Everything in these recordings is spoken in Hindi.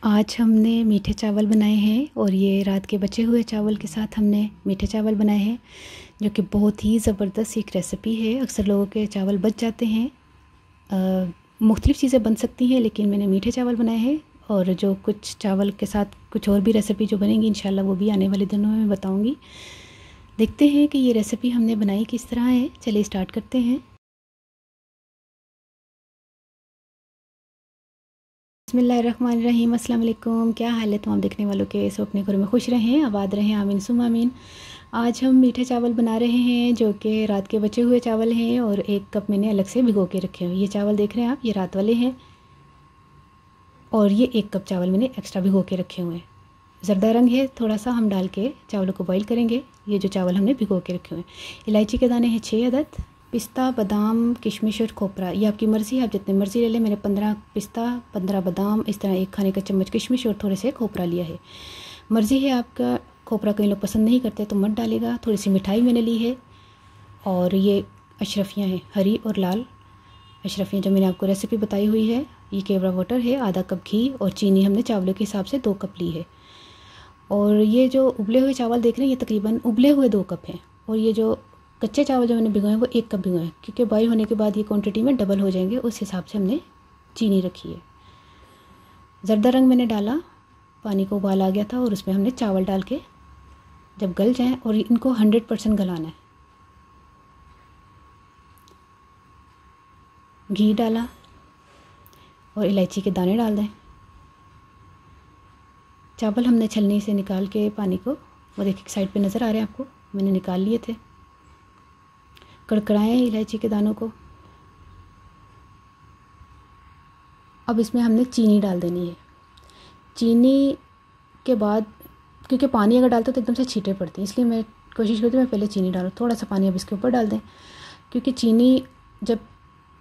आज हमने मीठे चावल बनाए हैं और ये रात के बचे हुए चावल के साथ हमने मीठे चावल बनाए हैं, जो कि बहुत ही ज़बरदस्त एक रेसिपी है। अक्सर लोगों के चावल बच जाते हैं, मुख्तलिफ़ चीज़ें बन सकती हैं, लेकिन मैंने मीठे चावल बनाए हैं। और जो कुछ चावल के साथ कुछ और भी रेसिपी जो बनेंगी इंशाल्लाह वो भी आने वाले दिनों में बताऊँगी। देखते हैं कि ये रेसिपी हमने बनाई किस तरह है। चलिए स्टार्ट करते हैं। बिस्मिल्लाहिर्रहमानिर्रहीम, अस्सलाम वालेकुम। क्या हाल है तमाम देखने वालों के? सब अपने घरों में खुश रहें, आबाद रहें, आमीन सुम आमीन। आज हम मीठे चावल बना रहे हैं, जो कि रात के बचे हुए चावल हैं और 1 कप मैंने अलग से भिगो के रखे हुए। ये चावल देख रहे हैं आप, ये रात वाले हैं और ये 1 कप चावल मैंने एक्स्ट्रा भिगो के रखे हुए हैं। ज़रदा रंग है थोड़ा सा, हम डाल के चावलों को बॉईल करेंगे। ये जो चावल हमने भिगो के रखे हुए हैं। इलायची के दाने हैं 6 अदद। पिस्ता, बादाम, किशमिश और खोपरा, ये आपकी मर्ज़ी है, आप जितनी मर्ज़ी ले लें। मैंने 15 पिस्ता, 15 बादाम, इस तरह 1 खाने का चम्मच किशमिश और थोड़े से खोपरा लिया है। मर्ज़ी है आपका, खोपरा कई लोग पसंद नहीं करते तो मत डालेगा। थोड़ी सी मिठाई मैंने ली है और ये अशरफियाँ हैं, हरी और लाल अशरफियाँ जो मैंने आपको रेसिपी बताई हुई है। ये केवड़ा वाटर है, आधा कप घी और चीनी हमने चावलों के हिसाब से 2 कप ली है। और ये जो उबले हुए चावल देख रहे हैं, ये तकरीबन उबले हुए 2 कप हैं। और ये जो कच्चे चावल जो मैंने भिगोए हैं वो 1 कप भिगोए हैं, क्योंकि बॉईल होने के बाद ये क्वांटिटी में डबल हो जाएंगे, उस हिसाब से हमने चीनी रखी है। ज़रदा रंग मैंने डाला, पानी को उबाल आ गया था और उसमें हमने चावल डाल के जब गल जाएं, और इनको 100% गलाना है। घी डाला और इलायची के दाने डाल दें। चावल हमने छलनी से निकाल के पानी को, वो देखिए साइड पे नज़र आ रहे हैं आपको, मैंने निकाल लिए थे। कड़कड़ाएं इलायची के दानों को। अब इसमें हमने चीनी डाल देनी है। चीनी के बाद, क्योंकि पानी अगर डालते तो एकदम से छींटे पड़ती हैं, इसलिए मैं कोशिश करती हूँ मैं पहले चीनी डालूँ। थोड़ा सा पानी अब इसके ऊपर डाल दें, क्योंकि चीनी जब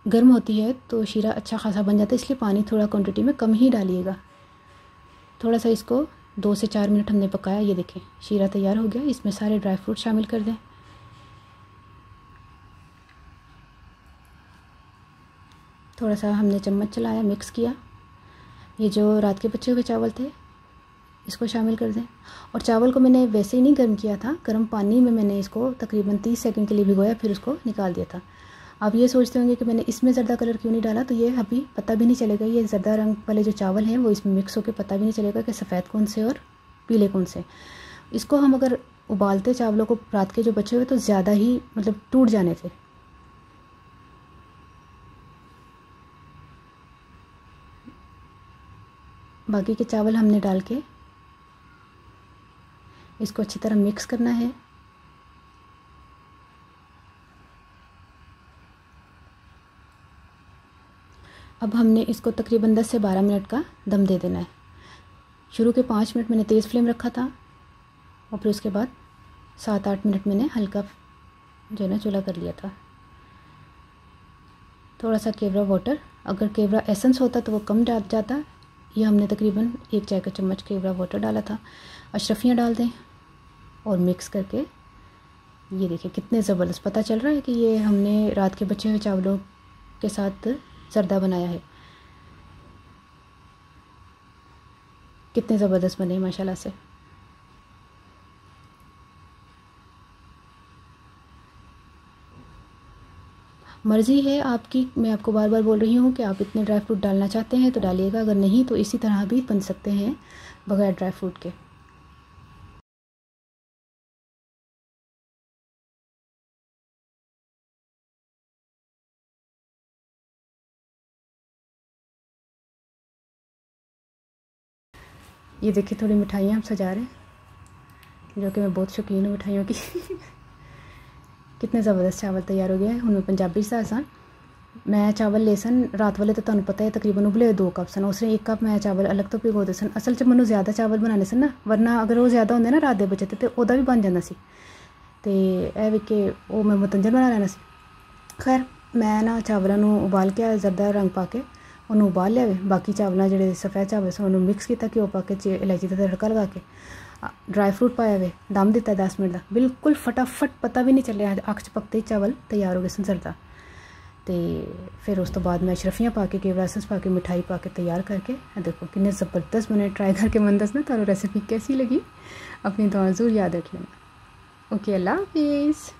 गर्म होती है तो शीरा अच्छा खासा बन जाता है, इसलिए पानी थोड़ा क्वांटिटी में कम ही डालिएगा। थोड़ा सा इसको 2 से 4 मिनट हमने पकाया। ये देखें शीरा तैयार हो गया। इसमें सारे ड्राई फ्रूट शामिल कर दें। थोड़ा सा हमने चम्मच चलाया, मिक्स किया। ये जो रात के बचे हुए चावल थे इसको शामिल कर दें। और चावल को मैंने वैसे ही नहीं गर्म किया था, गर्म पानी में मैंने इसको तकरीबन 30 सेकंड के लिए भिगोया, फिर उसको निकाल दिया था। आप ये सोचते होंगे कि मैंने इसमें ज़रदा कलर क्यों नहीं डाला, तो ये अभी पता भी नहीं चलेगा। ये ज़रदा रंग वाले जो चावल हैं वो इसमें मिक्स होकर पता भी नहीं चलेगा कि सफ़ेद कौन से और पीले कौन से। इसको हम अगर उबालते चावलों को रात के जो बचे हुए तो ज़्यादा ही मतलब टूट जाने थे। बाकी के चावल हमने डाल के इसको अच्छी तरह मिक्स करना है। अब हमने इसको तकरीबन 10 से 12 मिनट का दम दे देना है। शुरू के 5 मिनट मैंने तेज़ फ्लेम रखा था और फिर उसके बाद 7-8 मिनट मैंने हल्का जो है ना चूल्हा कर लिया था। थोड़ा सा केवड़ा वाटर, अगर केवड़ा एसेंस होता तो वो कम डाल जाता। ये हमने तकरीबन 1 चाय का चम्मच केवड़ा वाटर डाला था। अशरफियाँ डाल दें और मिक्स करके, ये देखिए कितने ज़बरदस्त पता चल रहा है कि ये हमने रात के बचे हुए चावलों के साथ ज़रदा बनाया है। कितने ज़बरदस्त बने माशाल्लाह से। मर्ज़ी है आपकी, मैं आपको बार बार बोल रही हूँ कि आप इतने ड्राई फ्रूट डालना चाहते हैं तो डालिएगा, अगर नहीं तो इसी तरह भी बन सकते हैं बगैर ड्राई फ्रूट के। ये देखिए थोड़ी मिठाइयाँ हम सजा रहे हैं, जो कि मैं बहुत शौकीन हूँ मिठाइयों की। कितने ज़बरदस्त चावल तैयार हो गए हैं। उनमें पंजाबी सा आसान मैं चावल ले सन रात वाले तो तुहानू पता है तकरीबन उबले 2 कप सन, उसने 1 कप मैं चावल अलग तो भिगो दे सन। असल च मैनू ज़्यादा चावल बनाने सन ना, वरना अगर वो ज़्यादा होंगे ना रात के बचे तो वह भी बन जाता सी, तो यह कि वो मैं मतंजन बना लेना सी। खैर मैं ना चावलों को उबाल के ज़रदा रंग पा के उन्होंने उबाल लिया। बाकी चावल जो सफ़ेद चावल से उन्होंने मिक्स किया, घ्यो पा के इलायची का तड़का लगा के ड्राई फ्रूट पाया वे, दम दिता 10 मिनट का, बिल्कुल फटाफट, पता भी नहीं चलिया, अख च पकते ही चावल तैयार हो गए सन ज़रदा। तो फिर उस तो बाद मैं अशरफियाँ पा के केवरासस पा के मिठाई पा के तैयार करके देखो कितने ज़बरदस्त बने। ट्राई करके मन दसना तारू रेसिपी कैसी लगी, अपनी दुआ ज़रूर याद रख लेना। ओके, अल्लाह हाफिज़।